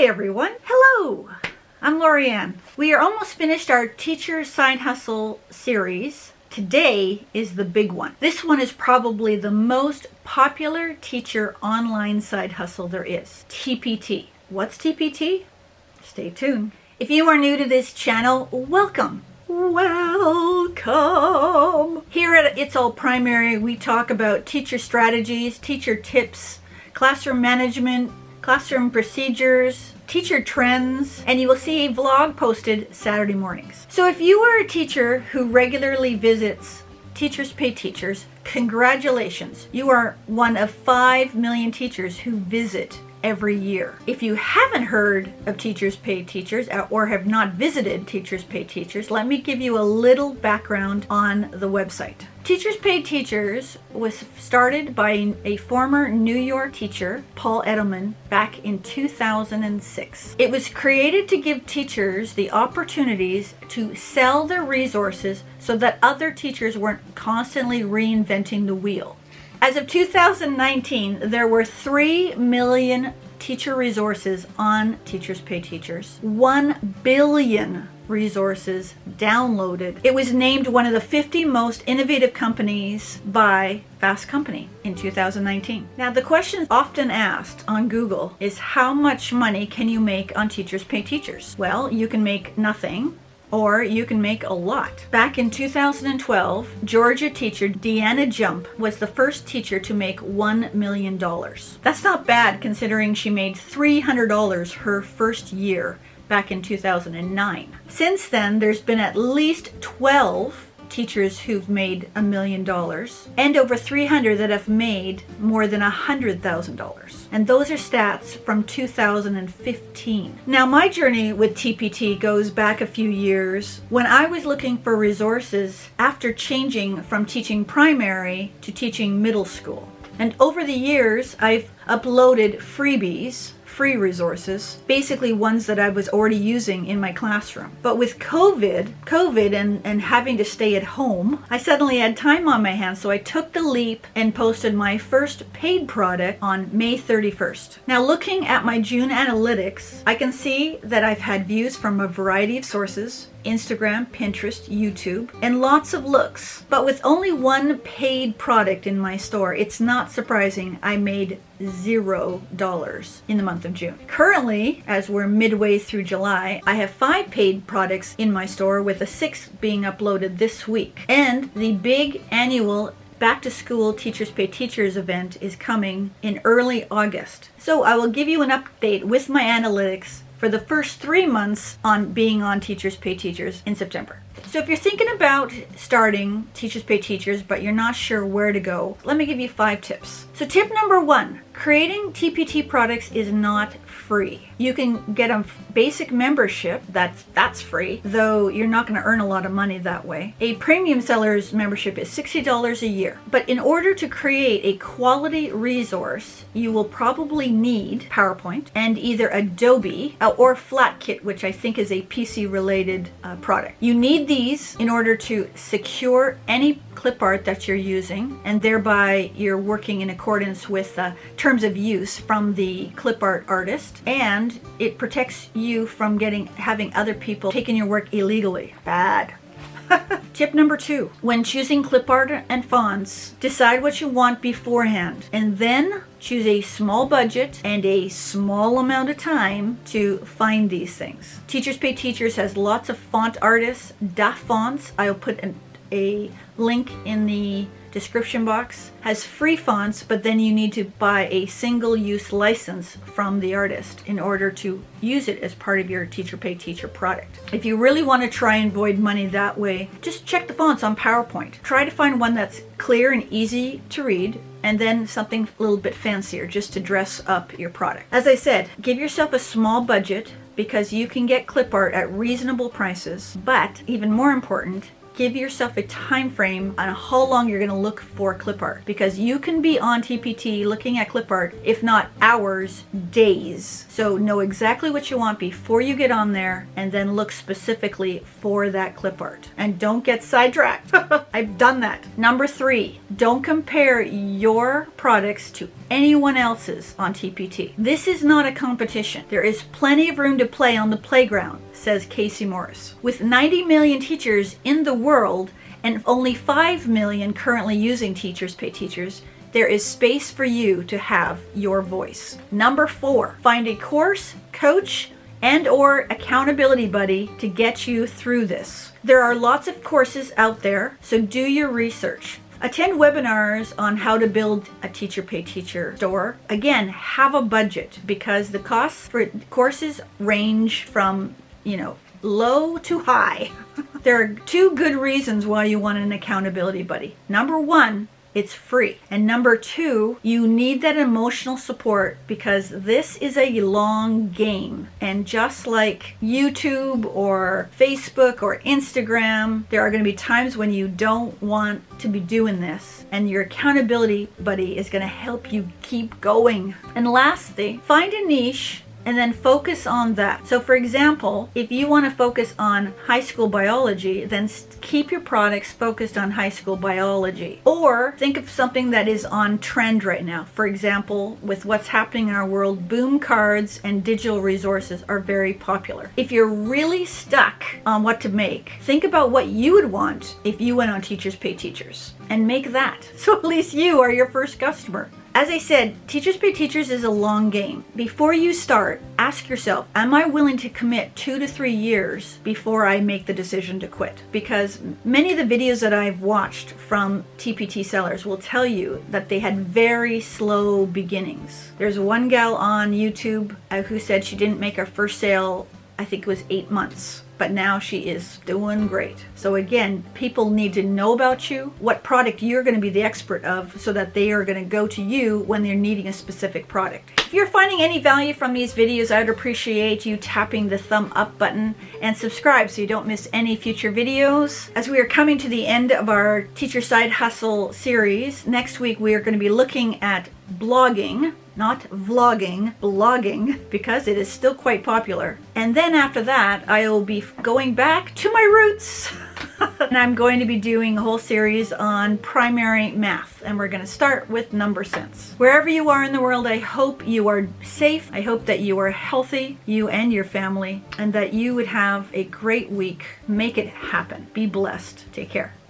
Hi everyone. Hello. I'm Lorianne. We are almost finished our Teacher Side Hustle series. Today is the big one. This one is probably the most popular teacher online side hustle there is. TPT. What's TPT? Stay tuned. If you are new to this channel, welcome. Welcome. Here at It's All Primary, we talk about teacher strategies, teacher tips, classroom management, classroom procedures, teacher trends, and you will see a vlog posted Saturday mornings. So if you are a teacher who regularly visits Teachers Pay Teachers, congratulations. You are one of 5 million teachers who visit every year. If you haven't heard of Teachers Pay Teachers or have not visited Teachers Pay Teachers, let me give you a little background on the website. Teachers Pay Teachers was started by a former New York teacher, Paul Edelman, back in 2006. It was created to give teachers the opportunities to sell their resources so that other teachers weren't constantly reinventing the wheel. As of 2019, there were 3 million teacher resources on Teachers Pay Teachers, 1 billion resources downloaded. It was named one of the 50 most innovative companies by Fast Company in 2019. Now, the question often asked on Google is, how much money can you make on Teachers Pay Teachers? Well, you can make nothing, or you can make a lot. Back in 2012, Georgia teacher Deanna Jump was the first teacher to make $1 million. That's not bad considering she made $300 her first year back in 2009. Since then, there's been at least 12 teachers who've made $1 million and over 300 that have made more than $100,000. And those are stats from 2015. Now, my journey with TPT goes back a few years when I was looking for resources after changing from teaching primary to teaching middle school. And over the years, I've uploaded freebies, free resources, basically ones that I was already using in my classroom. But with COVID and having to stay at home, I suddenly had time on my hands, so I took the leap and posted my first paid product on May 31st. Now, looking at my June analytics, I can see that I've had views from a variety of sources: Instagram, Pinterest, YouTube, and lots of looks. But with only 1 paid product in my store, it's not surprising I made $0 in the month of June. Currently, as we're midway through July, I have 5 paid products in my store, with a 6th being uploaded this week. And the big annual Back to School Teachers Pay Teachers event is coming in early August. So I will give you an update with my analytics for the first 3 months on being on Teachers Pay Teachers in September. So if you're thinking about starting Teachers Pay Teachers but you're not sure where to go, let me give you 5 tips. So tip number 1, creating TPT products is not free. You can get a basic membership, that's free, though you're not going to earn a lot of money that way. A premium seller's membership is $60 a year. But in order to create a quality resource, you will probably need PowerPoint and either Adobe or FlatKit, which I think is a PC related product. You need these in order to secure any Clipart that you're using, and thereby you're working in accordance with terms of use from the Clipart artist, and it protects you from having other people taking your work illegally. Bad. Tip number 2, when choosing Clipart and fonts, decide what you want beforehand and then choose a small budget and a small amount of time to find these things. Teachers Pay Teachers has lots of font artists, DA fonts. I'll put a link in the description box. Has free fonts, but then you need to buy a single-use license from the artist in order to use it as part of your Teacher Pay Teacher product. If you really want to try and avoid money that way, just check the fonts on PowerPoint. Try to find one that's clear and easy to read, and then something a little bit fancier just to dress up your product. As I said, give yourself a small budget because you can get Clipart at reasonable prices, but even more important, give yourself a time frame on how long you're going to look for Clipart, because you can be on TPT looking at Clipart, if not hours, days. So know exactly what you want before you get on there, and then look specifically for that Clipart. And don't get sidetracked. I've done that. Number 3, don't compare your products to anyone else's on TPT. This is not a competition. There is plenty of room to play on the playground, says Casey Morris. With 90 million teachers in the world and only 5 million currently using Teachers Pay Teachers, there is space for you to have your voice. Number 4, find a course, coach, and/or accountability buddy to get you through this. There are lots of courses out there, so do your research. Attend webinars on how to build a Teacher Pay Teacher store. Again, have a budget because the costs for courses range from, low to high. There are 2 good reasons why you want an accountability buddy. Number 1, it's free. And number 2, you need that emotional support because this is a long game. And just like YouTube or Facebook or Instagram, there are going to be times when you don't want to be doing this. And your accountability buddy is going to help you keep going. And lastly, find a niche and then focus on that. So for example, if you want to focus on high school biology, then keep your products focused on high school biology. Or think of something that is on trend right now. For example, with what's happening in our world, boom cards and digital resources are very popular. If you're really stuck on what to make, think about what you would want if you went on Teachers Pay Teachers and make that. So at least you are your first customer. As I said, Teachers Pay Teachers is a long game. Before you start, ask yourself, am I willing to commit 2 to 3 years before I make the decision to quit? Because many of the videos that I've watched from TPT sellers will tell you that they had very slow beginnings. There's one gal on YouTube who said she didn't make her first sale, I think it was 8 months. But now she is doing great. So again, people need to know about you, what product you're going to be the expert of, so that they are going to go to you when they're needing a specific product. If you're finding any value from these videos, I'd appreciate you tapping the thumb up button and subscribe so you don't miss any future videos. As we are coming to the end of our Teacher Side Hustle series, next week we are going to be looking at blogging, not vlogging, blogging, because it is still quite popular. And then after that, I will be going back to my roots. And I'm going to be doing a whole series on primary math. And we're going to start with number sense. Wherever you are in the world, I hope you are safe. I hope that you are healthy, you and your family, and that you would have a great week. Make it happen. Be blessed. Take care.